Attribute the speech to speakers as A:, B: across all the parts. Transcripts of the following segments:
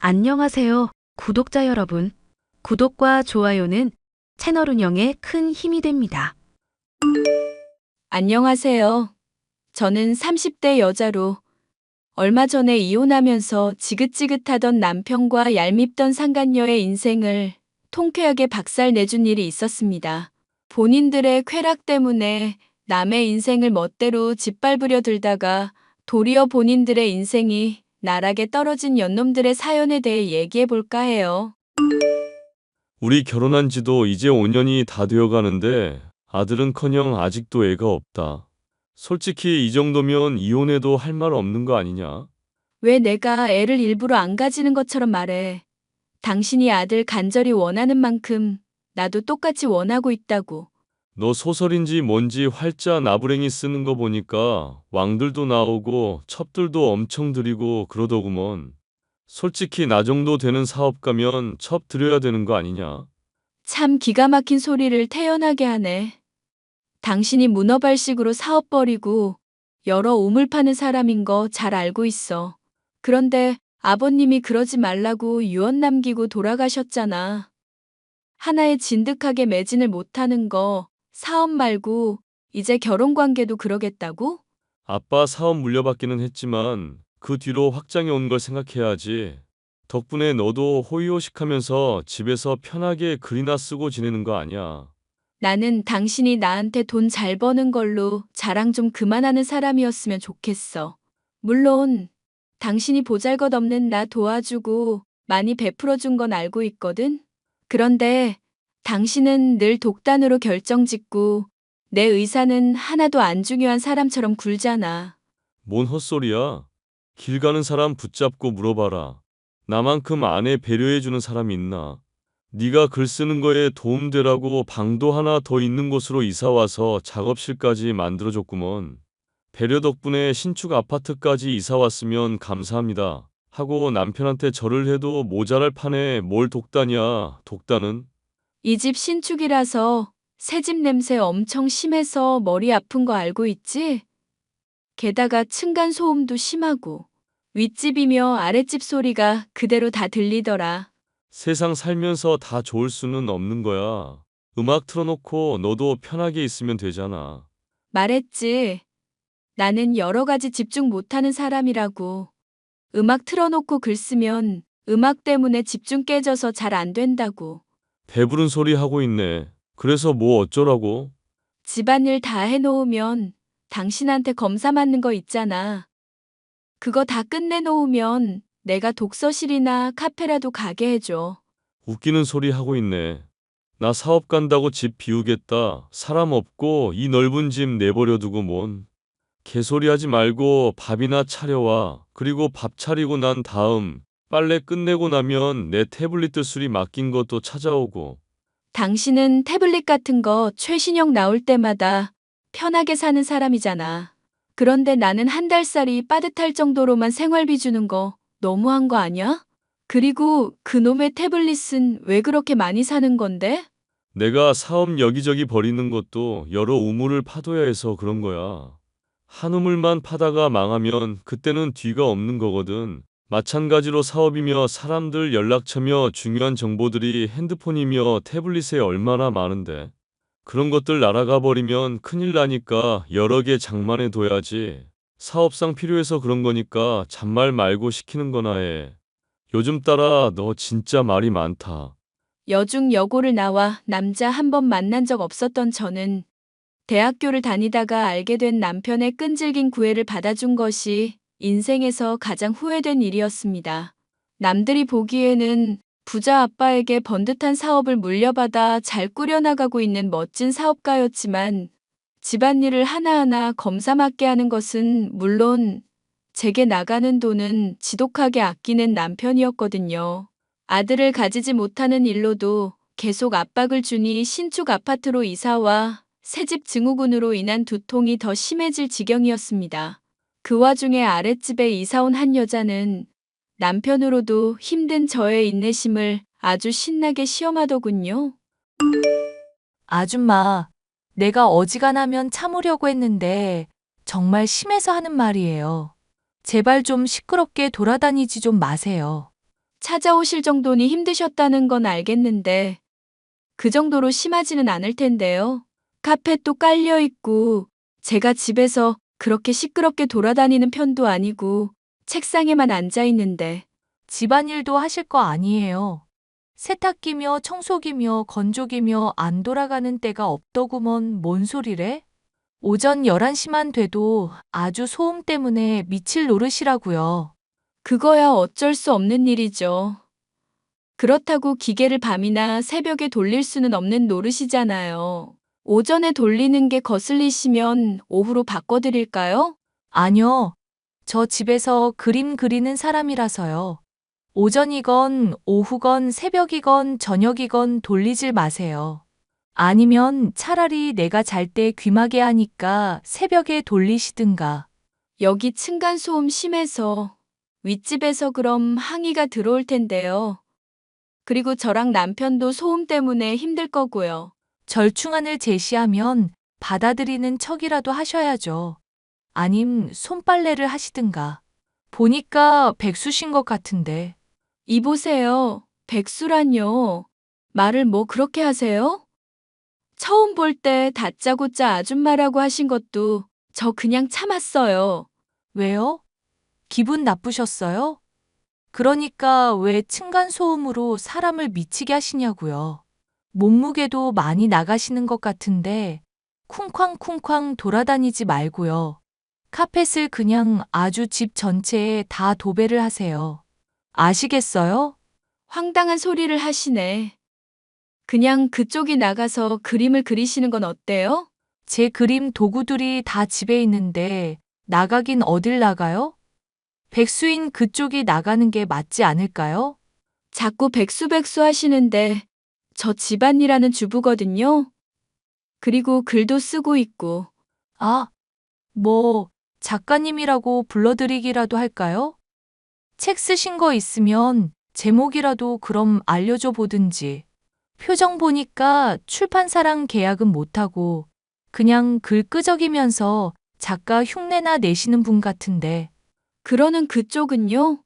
A: 안녕하세요, 구독자 여러분. 구독과 좋아요는 채널 운영에 큰 힘이 됩니다.
B: 안녕하세요. 저는 30대 여자로 얼마 전에 이혼하면서 지긋지긋하던 남편과 얄밉던 상간녀의 인생을 통쾌하게 박살 내준 일이 있었습니다. 본인들의 쾌락 때문에 남의 인생을 멋대로 짓밟으려 들다가 도리어 본인들의 인생이 나락에 떨어진 연놈들의 사연에 대해 얘기해 볼까 해요.
C: 우리 결혼한 지도 이제 5년이 다 되어 가는데 아들은커녕 아직도 애가 없다. 솔직히 이 정도면 이혼해도 할 말 없는 거 아니냐?
B: 왜 내가 애를 일부러 안 가지는 것처럼 말해? 당신이 아들 간절히 원하는 만큼 나도 똑같이 원하고 있다고.
C: 너 소설인지 뭔지 활자 나부랭이 쓰는 거 보니까 왕들도 나오고 첩들도 엄청 들이고 그러더구먼. 솔직히 나 정도 되는 사업가면 첩 들여야 되는 거 아니냐?
B: 참 기가 막힌 소리를 태연하게 하네. 당신이 문어발식으로 사업 벌이고 여러 우물 파는 사람인 거 잘 알고 있어. 그런데 아버님이 그러지 말라고 유언 남기고 돌아가셨잖아. 하나에 진득하게 매진을 못하는 거 사업 말고 이제 결혼 관계도 그러겠다고?
C: 아빠 사업 물려받기는 했지만 그 뒤로 확장해 온 걸 생각해야지. 덕분에 너도 호의호식하면서 집에서 편하게 글이나 쓰고 지내는 거 아니야.
B: 나는 당신이 나한테 돈 잘 버는 걸로 자랑 좀 그만하는 사람이었으면 좋겠어. 물론 당신이 보잘것없는 나 도와주고 많이 베풀어준 건 알고 있거든? 그런데 당신은 늘 독단으로 결정짓고 내 의사는 하나도 안 중요한 사람처럼 굴잖아.
C: 뭔 헛소리야. 길 가는 사람 붙잡고 물어봐라. 나만큼 아내 배려해주는 사람이 있나? 네가 글 쓰는 거에 도움되라고 방도 하나 더 있는 곳으로 이사와서 작업실까지 만들어줬구먼. 배려 덕분에 신축 아파트까지 이사왔으면 감사합니다. 하고 남편한테 절을 해도 모자랄 판에 뭘 독단이야, 독단은?
B: 이 집 신축이라서 새집 냄새 엄청 심해서 머리 아픈 거 알고 있지? 게다가 층간소음도 심하고 윗집이며 아랫집 소리가 그대로 다 들리더라.
C: 세상 살면서 다 좋을 수는 없는 거야. 음악 틀어놓고 너도 편하게 있으면 되잖아.
B: 말했지. 나는 여러 가지 집중 못하는 사람이라고. 음악 틀어놓고 글 쓰면 음악 때문에 집중 깨져서 잘 안 된다고.
C: 배부른 소리 하고 있네. 그래서 뭐 어쩌라고?
B: 집안일 다 해놓으면 당신한테 검사 맞는 거 있잖아. 그거 다 끝내놓으면 내가 독서실이나 카페라도 가게 해줘.
C: 웃기는 소리 하고 있네. 나 사업 간다고 집 비우겠다. 사람 없고 이 넓은 집 내버려 두고 뭔. 개소리 하지 말고 밥이나 차려와. 그리고 밥 차리고 난 다음 빨래 끝내고 나면 내 태블릿 수리 맡긴 것도 찾아오고.
B: 당신은 태블릿 같은 거 최신형 나올 때마다 편하게 사는 사람이잖아. 그런데 나는 한 달살이 빠듯할 정도로만 생활비 주는 거 너무한 거 아니야? 그리고 그놈의 태블릿은 왜 그렇게 많이 사는 건데?
C: 내가 사업 여기저기 버리는 것도 여러 우물을 파둬야 해서 그런 거야. 한 우물만 파다가 망하면 그때는 뒤가 없는 거거든. 마찬가지로 사업이며 사람들 연락처며 중요한 정보들이 핸드폰이며 태블릿에 얼마나 많은데. 그런 것들 날아가 버리면 큰일 나니까 여러 개 장만해 둬야지. 사업상 필요해서 그런 거니까 잔말 말고 시키는 거나 해. 요즘 따라 너 진짜 말이 많다.
B: 여중 여고를 나와 남자 한 번 만난 적 없었던 저는 대학교를 다니다가 알게 된 남편의 끈질긴 구애를 받아준 것이 인생에서 가장 후회된 일이었습니다. 남들이 보기에는 부자 아빠에게 번듯한 사업을 물려받아 잘 꾸려나가고 있는 멋진 사업가였지만 집안일을 하나하나 검사맞게 하는 것은 물론 제게 나가는 돈은 지독하게 아끼는 남편이었거든요. 아들을 가지지 못하는 일로도 계속 압박을 주니 신축 아파트로 이사와 새집 증후군으로 인한 두통이 더 심해질 지경이었습니다. 그 와중에 아랫집에 이사온 한 여자는 남편으로도 힘든 저의 인내심을 아주 신나게 시험하더군요.
D: 아줌마, 내가 어지간하면 참으려고 했는데 정말 심해서 하는 말이에요. 제발 좀 시끄럽게 돌아다니지 좀 마세요.
B: 찾아오실 정도니 힘드셨다는 건 알겠는데 그 정도로 심하지는 않을 텐데요. 카펫도 깔려 있고 제가 집에서 그렇게 시끄럽게 돌아다니는 편도 아니고 책상에만 앉아 있는데
D: 집안일도 하실 거 아니에요. 세탁기며 청소기며 건조기며 안 돌아가는 때가 없더구먼 뭔 소리래? 오전 11시만 돼도 아주 소음 때문에 미칠 노릇이라고요.
B: 그거야 어쩔 수 없는 일이죠. 그렇다고 기계를 밤이나 새벽에 돌릴 수는 없는 노릇이잖아요. 오전에 돌리는 게 거슬리시면 오후로 바꿔드릴까요?
D: 아니요. 저 집에서 그림 그리는 사람이라서요. 오전이건 오후건 새벽이건 저녁이건 돌리질 마세요. 아니면 차라리 내가 잘 때 귀마개 하니까 새벽에 돌리시든가.
B: 여기 층간소음 심해서 윗집에서 그럼 항의가 들어올 텐데요. 그리고 저랑 남편도 소음 때문에 힘들 거고요.
D: 절충안을 제시하면 받아들이는 척이라도 하셔야죠. 아님 손빨래를 하시든가. 보니까 백수신 것 같은데.
B: 이보세요. 백수란요. 말을 뭐 그렇게 하세요? 처음 볼 때 다짜고짜 아줌마라고 하신 것도 저 그냥 참았어요.
D: 왜요? 기분 나쁘셨어요? 그러니까 왜 층간소음으로 사람을 미치게 하시냐고요. 몸무게도 많이 나가시는 것 같은데 쿵쾅쿵쾅 돌아다니지 말고요. 카펫을 그냥 아주 집 전체에 다 도배를 하세요. 아시겠어요?
B: 황당한 소리를 하시네. 그냥 그쪽이 나가서 그림을 그리시는 건 어때요?
D: 제 그림 도구들이 다 집에 있는데 나가긴 어딜 나가요? 백수인 그쪽이 나가는 게 맞지 않을까요?
B: 자꾸 백수백수 하시는데 저 집안일하는 주부거든요. 그리고 글도 쓰고 있고
D: 아, 뭐, 작가님이라고 불러드리기라도 할까요? 책 쓰신 거 있으면 제목이라도 그럼 알려줘 보든지. 표정 보니까 출판사랑 계약은 못하고 그냥 글 끄적이면서 작가 흉내나 내시는 분 같은데.
B: 그러는 그쪽은요?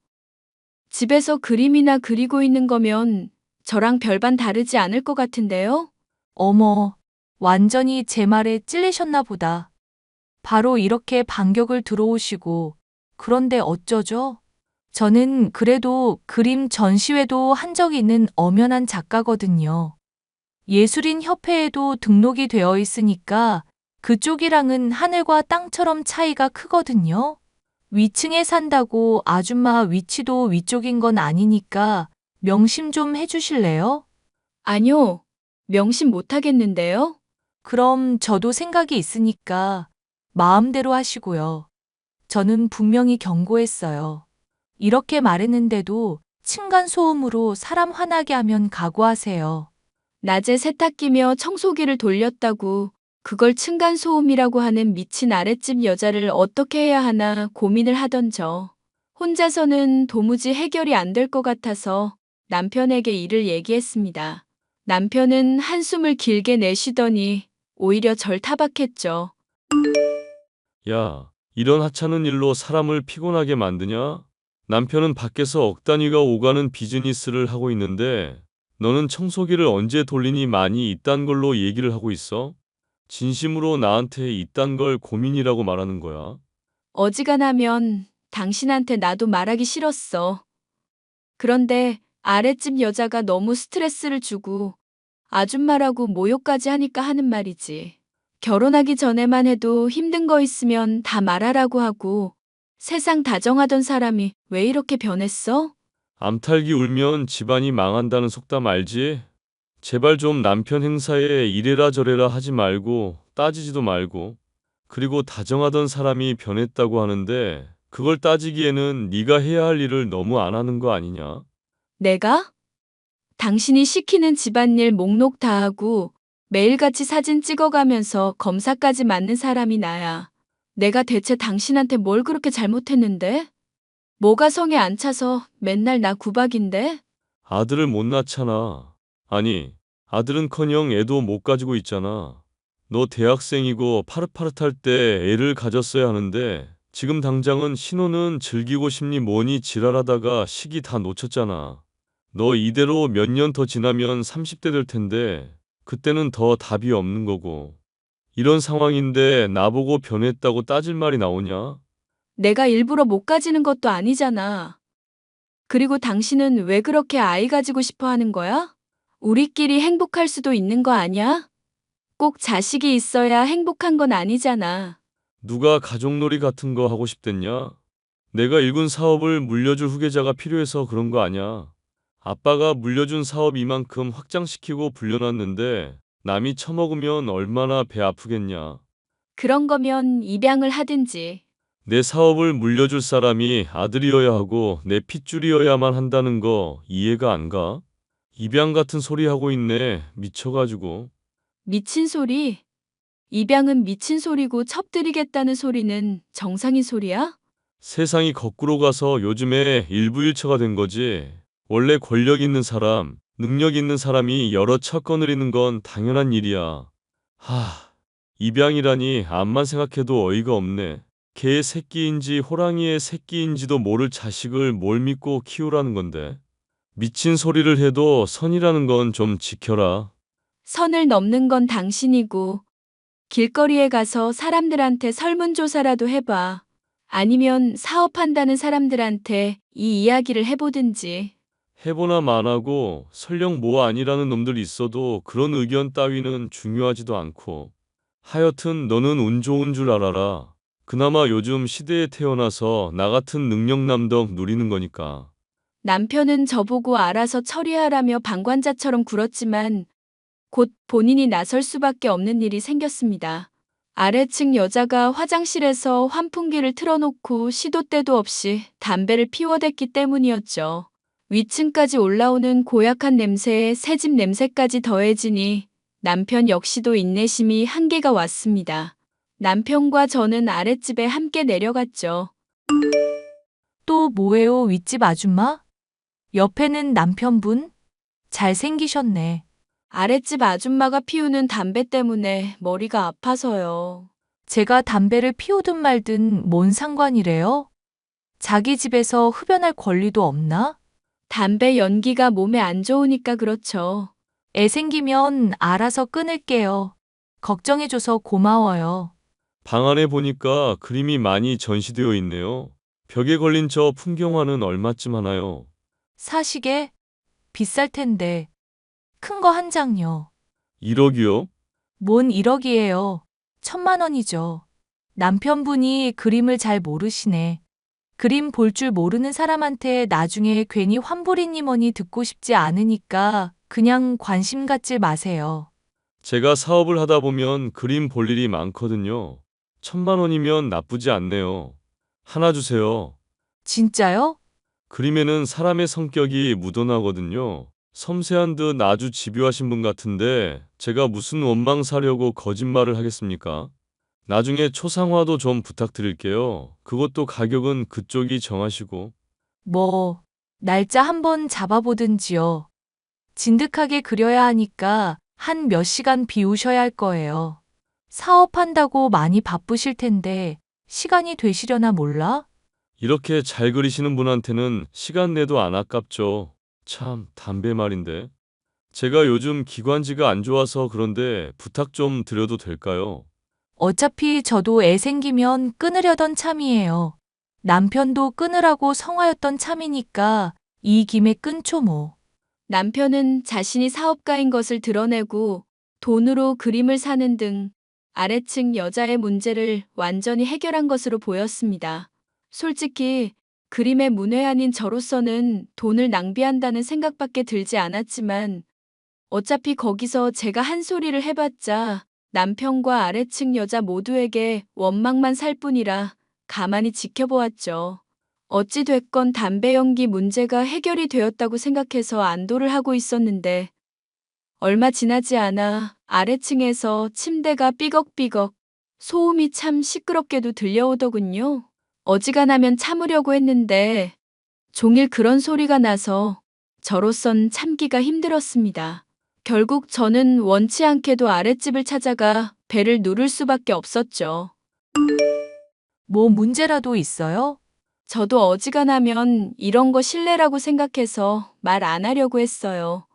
B: 집에서 그림이나 그리고 있는 거면 저랑 별반 다르지 않을 것 같은데요?
D: 어머, 완전히 제 말에 찔리셨나 보다. 바로 이렇게 반격을 들어오시고, 그런데 어쩌죠? 저는 그래도 그림 전시회도 한 적 있는 엄연한 작가거든요. 예술인 협회에도 등록이 되어 있으니까 그쪽이랑은 하늘과 땅처럼 차이가 크거든요. 위층에 산다고 아줌마 위치도 위쪽인 건 아니니까 명심 좀 해주실래요?
B: 아니요. 명심 못 하겠는데요?
D: 그럼 저도 생각이 있으니까 마음대로 하시고요. 저는 분명히 경고했어요. 이렇게 말했는데도 층간소음으로 사람 화나게 하면 각오하세요.
B: 낮에 세탁기며 청소기를 돌렸다고 그걸 층간소음이라고 하는 미친 아랫집 여자를 어떻게 해야 하나 고민을 하던 저. 혼자서는 도무지 해결이 안 될 것 같아서 남편에게 일을 얘기했습니다. 남편은 한숨을 길게 내쉬더니 오히려 절 타박했죠.
C: 야, 이런 하찮은 일로 사람을 피곤하게 만드냐? 남편은 밖에서 억 단위가 오가는 비즈니스를 하고 있는데 너는 청소기를 언제 돌리니 많이 이딴 걸로 얘기를 하고 있어? 진심으로 나한테 이딴 걸 고민이라고 말하는 거야?
B: 어지간하면 당신한테 나도 말하기 싫었어. 그런데 아랫집 여자가 너무 스트레스를 주고 아줌마라고 모욕까지 하니까 하는 말이지. 결혼하기 전에만 해도 힘든 거 있으면 다 말하라고 하고 세상 다정하던 사람이 왜 이렇게 변했어?
C: 암탉이 울면 집안이 망한다는 속담 알지? 제발 좀 남편 행사에 이래라 저래라 하지 말고 따지지도 말고. 그리고 다정하던 사람이 변했다고 하는데 그걸 따지기에는 네가 해야 할 일을 너무 안 하는 거 아니냐?
B: 내가? 당신이 시키는 집안일 목록 다 하고 매일같이 사진 찍어가면서 검사까지 맞는 사람이 나야. 내가 대체 당신한테 뭘 그렇게 잘못했는데? 뭐가 성에 안 차서 맨날 나 구박인데?
C: 아들을 못 낳잖아. 아니, 아들은커녕 애도 못 가지고 있잖아. 너 대학생이고 파릇파릇할 때 애를 가졌어야 하는데 지금 당장은 신혼은 즐기고 싶니 뭐니 지랄하다가 시기 다 놓쳤잖아. 너 이대로 몇 년 더 지나면 30대 될 텐데 그때는 더 답이 없는 거고. 이런 상황인데 나보고 변했다고 따질 말이 나오냐?
B: 내가 일부러 못 가지는 것도 아니잖아. 그리고 당신은 왜 그렇게 아이 가지고 싶어 하는 거야? 우리끼리 행복할 수도 있는 거 아니야? 꼭 자식이 있어야 행복한 건 아니잖아.
C: 누가 가족놀이 같은 거 하고 싶댔냐? 내가 일군 사업을 물려줄 후계자가 필요해서 그런 거 아냐. 아빠가 물려준 사업 이만큼 확장시키고 불려놨는데 남이 처먹으면 얼마나 배 아프겠냐.
B: 그런 거면 입양을 하든지.
C: 내 사업을 물려줄 사람이 아들이어야 하고 내 핏줄이어야만 한다는 거 이해가 안 가? 입양 같은 소리 하고 있네. 미쳐가지고.
B: 미친 소리? 입양은 미친 소리고 첩들이겠다는 소리는 정상인 소리야?
C: 세상이 거꾸로 가서 요즘에 일부일처가 된 거지. 원래 권력 있는 사람, 능력 있는 사람이 여러 차 거느리는 건 당연한 일이야. 입양이라니 암만 생각해도 어이가 없네. 개의 새끼인지 호랑이의 새끼인지도 모를 자식을 뭘 믿고 키우라는 건데. 미친 소리를 해도 선이라는 건 좀 지켜라.
B: 선을 넘는 건 당신이고, 길거리에 가서 사람들한테 설문조사라도 해봐. 아니면 사업한다는 사람들한테 이 이야기를 해보든지.
C: 해보나 마나고 설령 뭐 아니라는 놈들이 있어도 그런 의견 따위는 중요하지도 않고. 하여튼 너는 운 좋은 줄 알아라. 그나마 요즘 시대에 태어나서 나 같은 능력남덕 누리는 거니까.
B: 남편은 저보고 알아서 처리하라며 방관자처럼 굴었지만 곧 본인이 나설 수밖에 없는 일이 생겼습니다. 아래층 여자가 화장실에서 환풍기를 틀어놓고 시도 때도 없이 담배를 피워댔기 때문이었죠. 위층까지 올라오는 고약한 냄새에 새집 냄새까지 더해지니 남편 역시도 인내심이 한계가 왔습니다. 남편과 저는 아랫집에 함께 내려갔죠.
D: 또 뭐예요, 윗집 아줌마? 옆에는 남편분? 잘생기셨네.
B: 아랫집 아줌마가 피우는 담배 때문에 머리가 아파서요.
D: 제가 담배를 피우든 말든 뭔 상관이래요? 자기 집에서 흡연할 권리도 없나?
B: 담배 연기가 몸에 안 좋으니까 그렇죠.
D: 애 생기면 알아서 끊을게요. 걱정해줘서 고마워요.
C: 방 안에 보니까 그림이 많이 전시되어 있네요. 벽에 걸린 저 풍경화는 얼마쯤 하나요?
D: 사시게? 비쌀 텐데. 큰 거 한 장요.
C: 1억이요?
D: 뭔 1억이에요. 1,000만 원이죠. 남편분이 그림을 잘 모르시네. 그림 볼 줄 모르는 사람한테 나중에 괜히 환불이니 뭐니 듣고 싶지 않으니까 그냥 관심 갖지 마세요.
C: 제가 사업을 하다 보면 그림 볼 일이 많거든요. 1,000만 원이면 나쁘지 않네요. 하나 주세요.
D: 진짜요?
C: 그림에는 사람의 성격이 묻어나거든요. 섬세한 듯 아주 집요하신 분 같은데 제가 무슨 원망 사려고 거짓말을 하겠습니까? 나중에 초상화도 좀 부탁드릴게요. 그것도 가격은 그쪽이 정하시고.
D: 뭐, 날짜 한번 잡아보든지요. 진득하게 그려야 하니까 한 몇 시간 비우셔야 할 거예요. 사업한다고 많이 바쁘실 텐데 시간이 되시려나 몰라?
C: 이렇게 잘 그리시는 분한테는 시간 내도 안 아깝죠. 참, 담배 말인데. 제가 요즘 기관지가 안 좋아서 그런데 부탁 좀 드려도 될까요?
D: 어차피 저도 애 생기면 끊으려던 참이에요. 남편도 끊으라고 성화였던 참이니까 이 김에 끊죠 뭐.
B: 남편은 자신이 사업가인 것을 드러내고 돈으로 그림을 사는 등 아래층 여자의 문제를 완전히 해결한 것으로 보였습니다. 솔직히 그림의 문외한인 저로서는 돈을 낭비한다는 생각밖에 들지 않았지만 어차피 거기서 제가 한 소리를 해봤자 남편과 아래층 여자 모두에게 원망만 살 뿐이라 가만히 지켜보았죠. 어찌 됐건 담배 연기 문제가 해결이 되었다고 생각해서 안도를 하고 있었는데 얼마 지나지 않아 아래층에서 침대가 삐걱삐걱 소음이 참 시끄럽게도 들려오더군요. 어지간하면 참으려고 했는데 종일 그런 소리가 나서 저로선 참기가 힘들었습니다. 결국 저는 원치 않게도 아랫집을 찾아가 배를 누를 수밖에 없었죠.
D: 뭐 문제라도 있어요?
B: 저도 어지간하면 이런 거 실례라고 생각해서 말 안 하려고 했어요.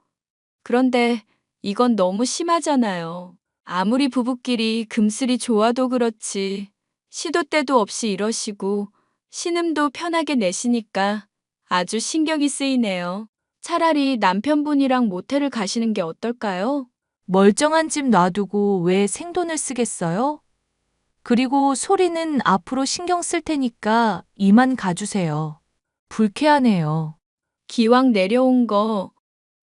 B: 그런데 이건 너무 심하잖아요. 아무리 부부끼리 금슬이 좋아도 그렇지. 시도 때도 없이 이러시고 신음도 편하게 내시니까 아주 신경이 쓰이네요. 차라리 남편분이랑 모텔을 가시는 게 어떨까요?
D: 멀쩡한 집 놔두고 왜 생돈을 쓰겠어요? 그리고 소리는 앞으로 신경 쓸 테니까 이만 가주세요. 불쾌하네요.
B: 기왕 내려온 거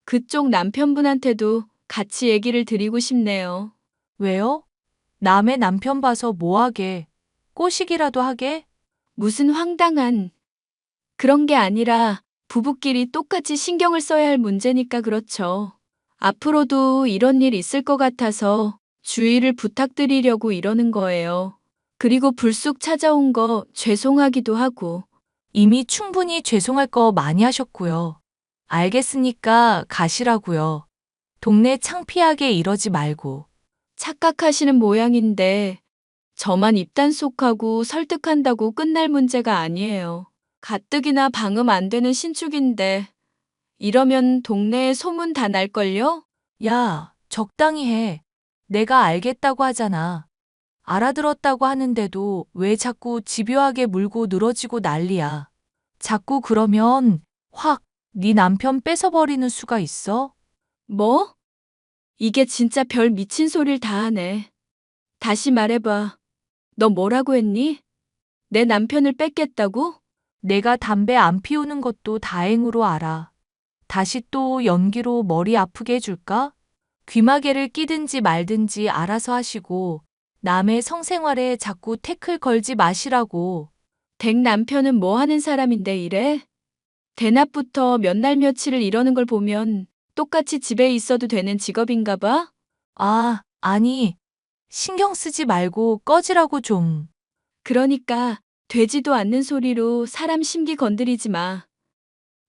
B: 그쪽 남편분한테도 같이 얘기를 드리고 싶네요.
D: 왜요? 남의 남편 봐서 뭐 하게? 꼬시기라도 하게?
B: 무슨 황당한 그런 게 아니라 부부끼리 똑같이 신경을 써야 할 문제니까 그렇죠. 앞으로도 이런 일 있을 것 같아서 주의를 부탁드리려고 이러는 거예요. 그리고 불쑥 찾아온 거 죄송하기도 하고.
D: 이미 충분히 죄송할 거 많이 하셨고요. 알겠으니까 가시라고요. 동네 창피하게 이러지 말고.
B: 착각하시는 모양인데 저만 입단속하고 설득한다고 끝날 문제가 아니에요. 가뜩이나 방음 안 되는 신축인데 이러면 동네에 소문 다 날걸요?
D: 야, 적당히 해. 내가 알겠다고 하잖아. 알아들었다고 하는데도 왜 자꾸 집요하게 물고 늘어지고 난리야. 자꾸 그러면 확 네 남편 뺏어버리는 수가 있어?
B: 뭐? 이게 진짜 별 미친 소릴 다 하네. 다시 말해봐. 너 뭐라고 했니? 내 남편을 뺏겠다고?
D: 내가 담배 안 피우는 것도 다행으로 알아. 다시 또 연기로 머리 아프게 해줄까? 귀마개를 끼든지 말든지 알아서 하시고 남의 성생활에 자꾸 태클 걸지 마시라고.
B: 댁 남편은 뭐 하는 사람인데 이래? 대낮부터 몇 날 며칠을 이러는 걸 보면 똑같이 집에 있어도 되는 직업인가 봐?
D: 아, 아니. 신경 쓰지 말고 꺼지라고 좀.
B: 그러니까 되지도 않는 소리로 사람 심기 건드리지 마.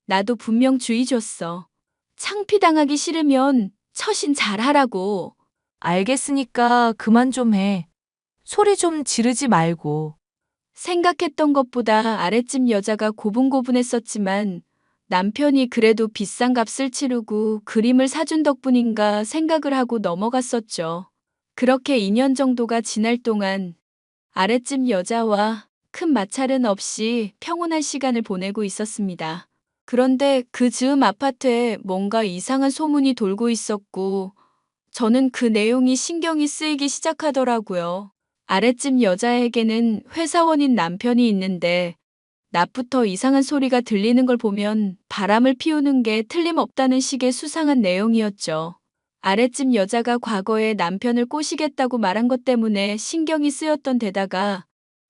B: 나도 분명 주의 줬어. 창피당하기 싫으면 처신 잘하라고.
D: 알겠으니까 그만 좀 해. 소리 좀 지르지 말고.
B: 생각했던 것보다 아랫집 여자가 고분고분했었지만 남편이 그래도 비싼 값을 치르고 그림을 사준 덕분인가 생각을 하고 넘어갔었죠. 그렇게 2년 정도가 지날 동안 아랫집 여자와 큰 마찰은 없이 평온한 시간을 보내고 있었습니다. 그런데 그 즈음 아파트에 뭔가 이상한 소문이 돌고 있었고 저는 그 내용이 신경이 쓰이기 시작하더라고요. 아랫집 여자에게는 회사원인 남편이 있는데 낮부터 이상한 소리가 들리는 걸 보면 바람을 피우는 게 틀림없다는 식의 수상한 내용이었죠. 아랫집 여자가 과거에 남편을 꼬시겠다고 말한 것 때문에 신경이 쓰였던 데다가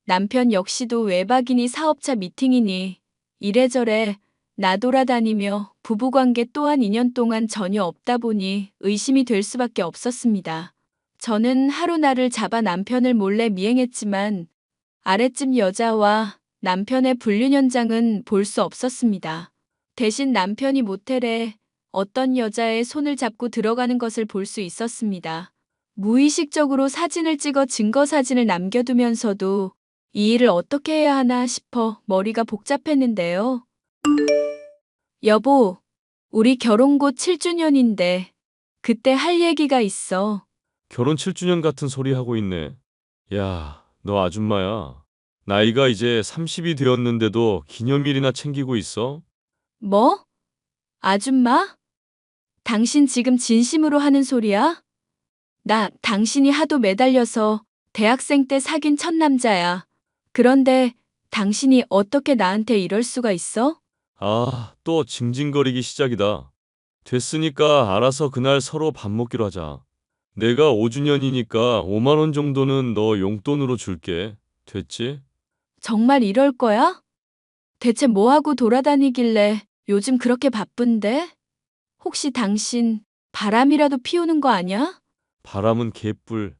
B: 남편 역시도 외박이니 사업차 미팅이니 이래저래 나돌아다니며 부부관계 또한 2년 동안 전혀 없다 보니 의심이 될 수밖에 없었습니다. 저는 하루날을 잡아 남편을 몰래 미행했지만 아랫집 여자와 남편의 불륜 현장은 볼 수 없었습니다. 대신 남편이 모텔에 어떤 여자의 손을 잡고 들어가는 것을 볼 수 있었습니다. 무의식적으로 사진을 찍어 증거 사진을 남겨두면서도 이 일을 어떻게 해야 하나 싶어 머리가 복잡했는데요. 여보, 우리 결혼 곧 7주년인데 그때 할 얘기가 있어.
C: 결혼 7주년 같은 소리 하고 있네. 야, 너 아줌마야. 나이가 이제 30이 되었는데도 기념일이나 챙기고 있어?
B: 뭐? 아줌마? 당신 지금 진심으로 하는 소리야? 나 당신이 하도 매달려서 대학생 때 사귄 첫 남자야. 그런데 당신이 어떻게 나한테 이럴 수가 있어?
C: 아, 또 징징거리기 시작이다. 됐으니까 알아서 그날 서로 밥 먹기로 하자. 내가 5주년이니까 5만 원 정도는 너 용돈으로 줄게. 됐지?
B: 정말 이럴 거야? 대체 뭐 하고 돌아다니길래 요즘 그렇게 바쁜데? 혹시 당신 바람이라도 피우는 거 아니야?
C: 바람은 개뿔.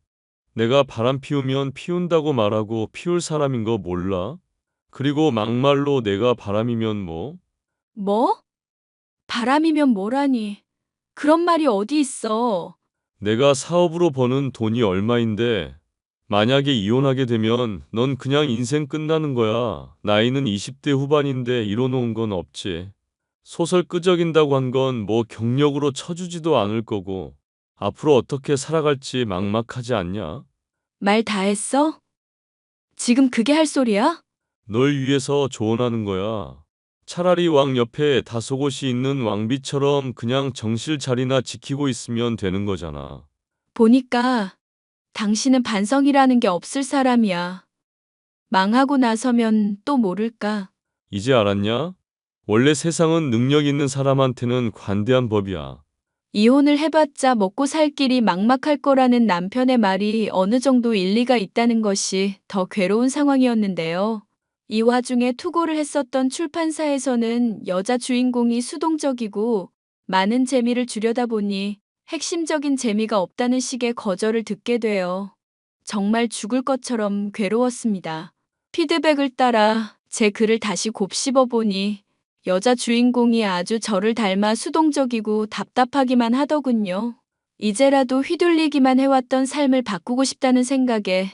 C: 내가 바람 피우면 피운다고 말하고 피울 사람인 거 몰라? 그리고 막말로 내가 바람이면 뭐?
B: 뭐? 바람이면 뭐라니. 그런 말이 어디 있어.
C: 내가 사업으로 버는 돈이 얼마인데 만약에 이혼하게 되면 넌 그냥 인생 끝나는 거야. 나이는 20대 후반인데 이뤄놓은 건 없지. 소설 끄적인다고 한 건 뭐 경력으로 쳐주지도 않을 거고. 앞으로 어떻게 살아갈지 막막하지 않냐?
B: 말 다 했어? 지금 그게 할 소리야?
C: 널 위해서 조언하는 거야. 차라리 왕 옆에 다소곳이 있는 왕비처럼 그냥 정실 자리나 지키고 있으면 되는 거잖아.
B: 보니까 당신은 반성이라는 게 없을 사람이야. 망하고 나서면 또 모를까.
C: 이제 알았냐? 원래 세상은 능력 있는 사람한테는 관대한 법이야.
B: 이혼을 해봤자 먹고 살 길이 막막할 거라는 남편의 말이 어느 정도 일리가 있다는 것이 더 괴로운 상황이었는데요. 이 와중에 투고를 했었던 출판사에서는 여자 주인공이 수동적이고 많은 재미를 주려다 보니 핵심적인 재미가 없다는 식의 거절을 듣게 되어 정말 죽을 것처럼 괴로웠습니다. 피드백을 따라 제 글을 다시 곱씹어 보니 여자 주인공이 아주 저를 닮아 수동적이고 답답하기만 하더군요. 이제라도 휘둘리기만 해왔던 삶을 바꾸고 싶다는 생각에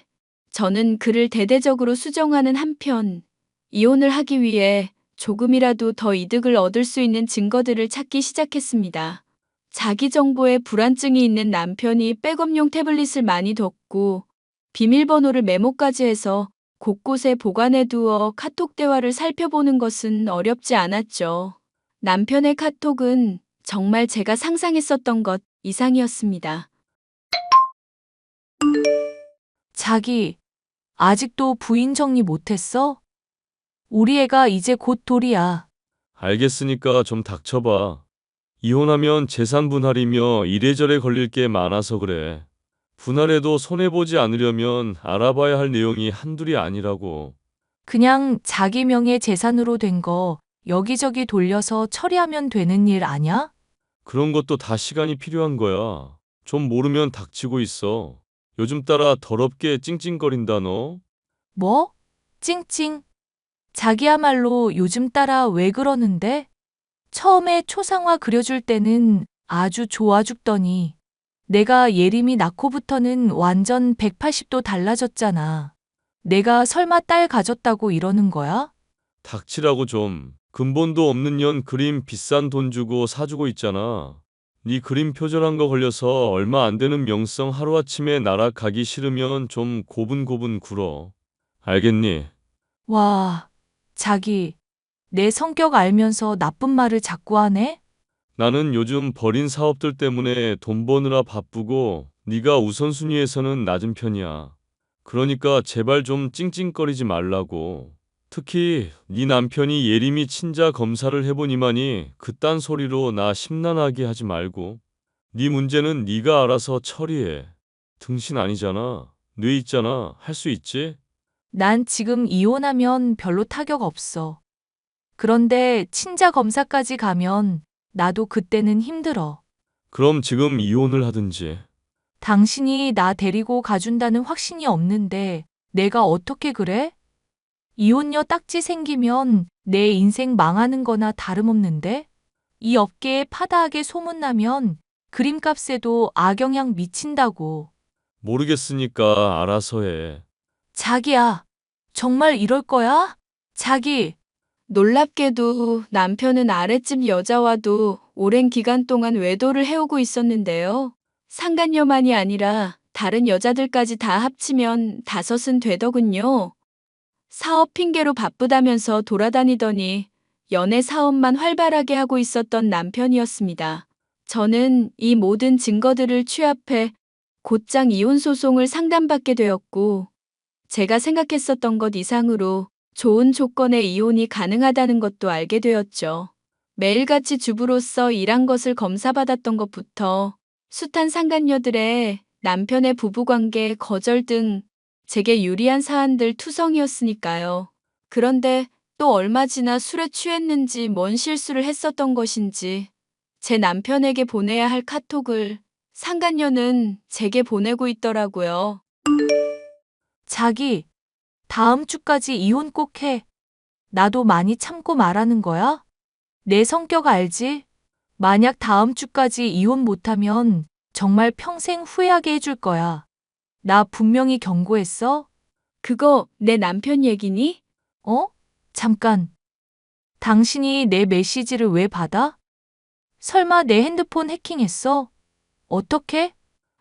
B: 저는 그를 대대적으로 수정하는 한편 이혼을 하기 위해 조금이라도 더 이득을 얻을 수 있는 증거들을 찾기 시작했습니다. 자기 정보에 불안증이 있는 남편이 백업용 태블릿을 많이 뒀고 비밀번호를 메모까지 해서 곳곳에 보관해 두어 카톡 대화를 살펴보는 것은 어렵지 않았죠. 남편의 카톡은 정말 제가 상상했었던 것 이상이었습니다.
D: 자기, 아직도 부인 정리 못했어? 우리 애가 이제 곧 돌이야.
C: 알겠으니까 좀 닥쳐봐. 이혼하면 재산 분할이며 이래저래 걸릴 게 많아서 그래. 분할해도 손해보지 않으려면 알아봐야 할 내용이 한둘이 아니라고.
D: 그냥 자기 명의 재산으로 된 거 여기저기 돌려서 처리하면 되는 일 아냐?
C: 그런 것도 다 시간이 필요한 거야. 좀 모르면 닥치고 있어. 요즘 따라 더럽게 찡찡거린다 너.
D: 뭐? 찡찡. 자기야말로 요즘 따라 왜 그러는데? 처음에 초상화 그려줄 때는 아주 좋아 죽더니 내가 예림이 낳고부터는 완전 180도 달라졌잖아. 내가 설마 딸 가졌다고 이러는 거야?
C: 닥치라고 좀. 근본도 없는 년 그림 비싼 돈 주고 사주고 있잖아. 네 그림 표절한 거 걸려서 얼마 안 되는 명성 하루아침에 날아가기 싫으면 좀 고분고분 굴어. 알겠니?
D: 와, 자기, 내 성격 알면서 나쁜 말을 자꾸 하네?
C: 나는 요즘 버린 사업들 때문에 돈 버느라 바쁘고 네가 우선순위에서는 낮은 편이야. 그러니까 제발 좀 찡찡거리지 말라고. 특히 네 남편이 예림이 친자 검사를 해보니만이 그딴 소리로 나 심란하게 하지 말고. 네 문제는 네가 알아서 처리해. 등신 아니잖아. 뇌 있잖아. 할 수 있지?
D: 난 지금 이혼하면 별로 타격 없어. 그런데 친자 검사까지 가면 나도 그때는 힘들어.
C: 그럼 지금 이혼을 하든지.
D: 당신이 나 데리고 가준다는 확신이 없는데 내가 어떻게 그래? 이혼녀 딱지 생기면 내 인생 망하는 거나 다름없는데? 이 업계에 파다하게 소문나면 그림값에도 악영향 미친다고.
C: 모르겠으니까 알아서 해.
D: 자기야, 정말 이럴 거야? 자기,
B: 놀랍게도 남편은 아랫집 여자와도 오랜 기간 동안 외도를 해오고 있었는데요. 상간녀만이 아니라 다른 여자들까지 다 합치면 5은 되더군요. 사업 핑계로 바쁘다면서 돌아다니더니 연애 사업만 활발하게 하고 있었던 남편이었습니다. 저는 이 모든 증거들을 취합해 곧장 이혼 소송을 상담받게 되었고, 제가 생각했었던 것 이상으로 좋은 조건의 이혼이 가능하다는 것도 알게 되었죠. 매일같이 주부로서 일한 것을 검사받았던 것부터 숱한 상간녀들의 남편의 부부관계 거절 등 제게 유리한 사안들 투성이었으니까요. 그런데 또 얼마 지나 술에 취했는지 뭔 실수를 했었던 것인지 제 남편에게 보내야 할 카톡을 상간녀는 제게 보내고 있더라고요.
D: 자기, 다음 주까지 이혼 꼭 해. 나도 많이 참고 말하는 거야? 내 성격 알지? 만약 다음 주까지 이혼 못하면 정말 평생 후회하게 해줄 거야. 나 분명히 경고했어?
B: 그거 내 남편 얘기니?
D: 어? 잠깐. 당신이 내 메시지를 왜 받아? 설마 내 핸드폰 해킹했어? 어떻게?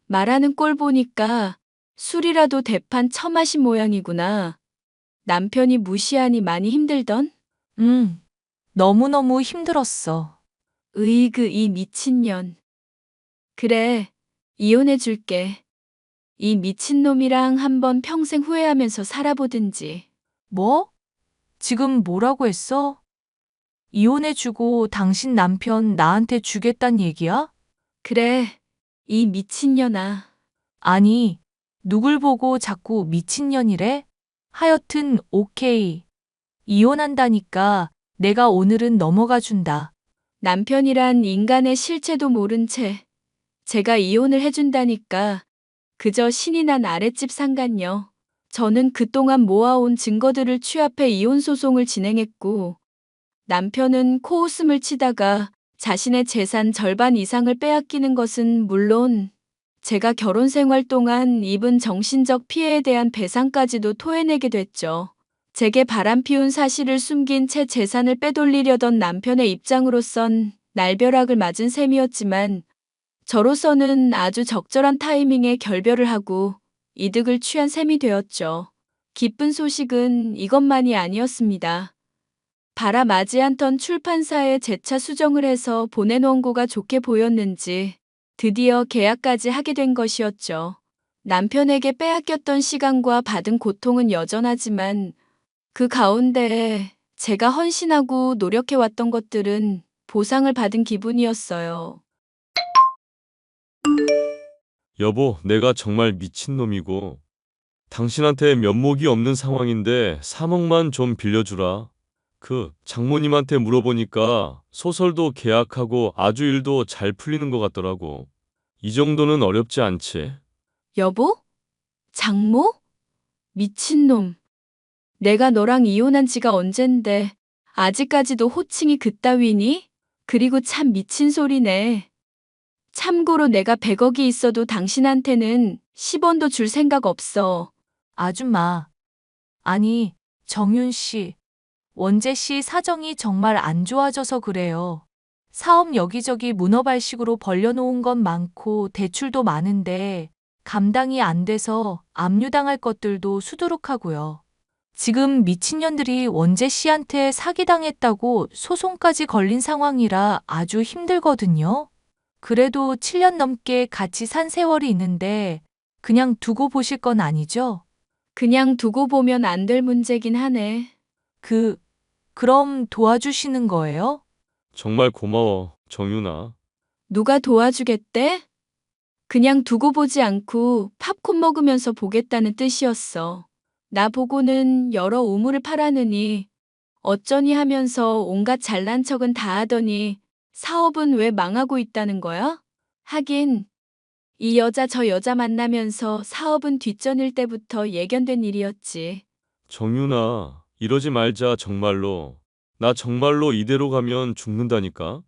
B: 말하는 꼴 보니까 술이라도 대판 처마신 모양이구나. 남편이 무시하니 많이 힘들던?
D: 너무너무 힘들었어.
B: 으이그 이 미친년. 그래, 이혼해 줄게. 이 미친놈이랑 한번 평생 후회하면서 살아보든지.
D: 뭐? 지금 뭐라고 했어? 이혼해주고 당신 남편 나한테 주겠단 얘기야?
B: 그래, 이 미친년아.
D: 아니, 누굴 보고 자꾸 미친년이래? 하여튼, 오케이. 이혼한다니까 내가 오늘은 넘어가 준다.
B: 남편이란 인간의 실체도 모른 채 제가 이혼을 해준다니까 그저 신이 난 아랫집 상간녀. 저는 그동안 모아온 증거들을 취합해 이혼 소송을 진행했고 남편은 코웃음을 치다가 자신의 재산 절반 이상을 빼앗기는 것은 물론 제가 결혼 생활 동안 입은 정신적 피해에 대한 배상까지도 토해내게 됐죠. 제게 바람피운 사실을 숨긴 채 재산을 빼돌리려던 남편의 입장으로선 날벼락을 맞은 셈이었지만 저로서는 아주 적절한 타이밍에 결별을 하고 이득을 취한 셈이 되었죠. 기쁜 소식은 이것만이 아니었습니다. 바라마지 않던 출판사에 재차 수정을 해서 보내놓은 거가 좋게 보였는지 드디어 계약까지 하게 된 것이었죠. 남편에게 빼앗겼던 시간과 받은 고통은 여전하지만 그 가운데 제가 헌신하고 노력해왔던 것들은 보상을 받은 기분이었어요.
C: 여보, 내가 정말 미친놈이고 당신한테 면목이 없는 상황인데 3억만 좀 빌려주라. 그 장모님한테 물어보니까 소설도 계약하고 아주 일도 잘 풀리는 것 같더라고. 이 정도는 어렵지 않지?
B: 여보? 장모? 미친놈. 내가 너랑 이혼한 지가 언젠데 아직까지도 호칭이 그따위니? 그리고 참 미친 소리네. 참고로 내가 100억이 있어도 당신한테는 10원도 줄 생각 없어.
D: 아줌마. 아니, 정윤 씨. 원재 씨 사정이 정말 안 좋아져서 그래요. 사업 여기저기 문어발식으로 벌려놓은 건 많고 대출도 많은데 감당이 안 돼서 압류당할 것들도 수두룩하고요. 지금 미친년들이 원재 씨한테 사기당했다고 소송까지 걸린 상황이라 아주 힘들거든요. 그래도 7년 넘게 같이 산 세월이 있는데 그냥 두고 보실 건 아니죠?
B: 그냥 두고 보면 안 될 문제긴 하네.
D: 그럼 도와주시는 거예요?
C: 정말 고마워, 정윤아.
B: 누가 도와주겠대? 그냥 두고 보지 않고 팝콘 먹으면서 보겠다는 뜻이었어. 나보고는 여러 우물을 파라느니 어쩌니 하면서 온갖 잘난 척은 다 하더니 사업은 왜 망하고 있다는 거야? 하긴 이 여자 저 여자 만나면서 사업은 뒷전일 때부터 예견된 일이었지.
C: 정윤아, 이러지 말자, 정말로. 나 정말로 이대로 가면 죽는다니까?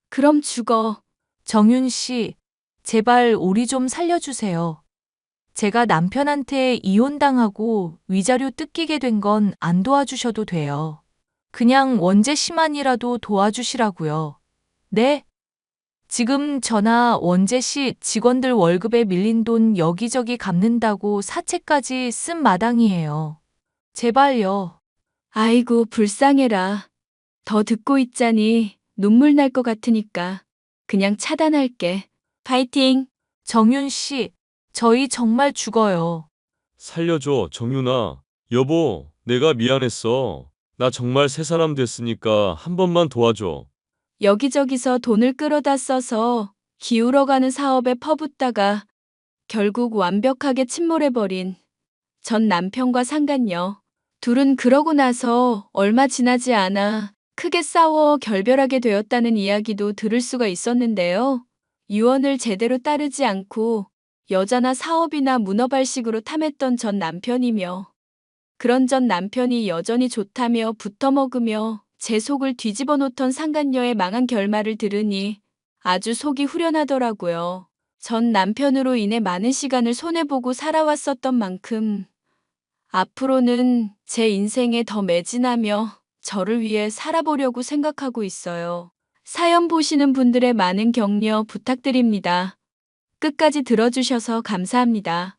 B: 그럼 죽어.
D: 정윤 씨, 제발 우리 좀 살려주세요. 제가 남편한테 이혼당하고 위자료 뜯기게 된 건 안 도와주셔도 돼요. 그냥 원재 씨만이라도 도와주시라고요. 네? 지금 저나 원재 씨 직원들 월급에 밀린 돈 여기저기 갚는다고 사채까지 쓴 마당이에요. 제발요.
B: 아이고 불쌍해라. 더 듣고 있자니 눈물 날 것 같으니까 그냥 차단할게. 파이팅!
D: 정윤 씨, 저희 정말 죽어요.
C: 살려줘, 정윤아. 여보, 내가 미안했어. 나 정말 새 사람 됐으니까 한 번만 도와줘.
B: 여기저기서 돈을 끌어다 써서 기울어가는 사업에 퍼붓다가 결국 완벽하게 침몰해버린 전 남편과 상간녀. 둘은 그러고 나서 얼마 지나지 않아 크게 싸워 결별하게 되었다는 이야기도 들을 수가 있었는데요. 유언을 제대로 따르지 않고 여자나 사업이나 문어발식으로 탐했던 전 남편이며 그런 전 남편이 여전히 좋다며 붙어먹으며 제 속을 뒤집어 놓던 상간녀의 망한 결말을 들으니 아주 속이 후련하더라고요. 전 남편으로 인해 많은 시간을 손해보고 살아왔었던 만큼 앞으로는 제 인생에 더 매진하며 저를 위해 살아보려고 생각하고 있어요. 사연 보시는 분들의 많은 격려 부탁드립니다. 끝까지 들어주셔서 감사합니다.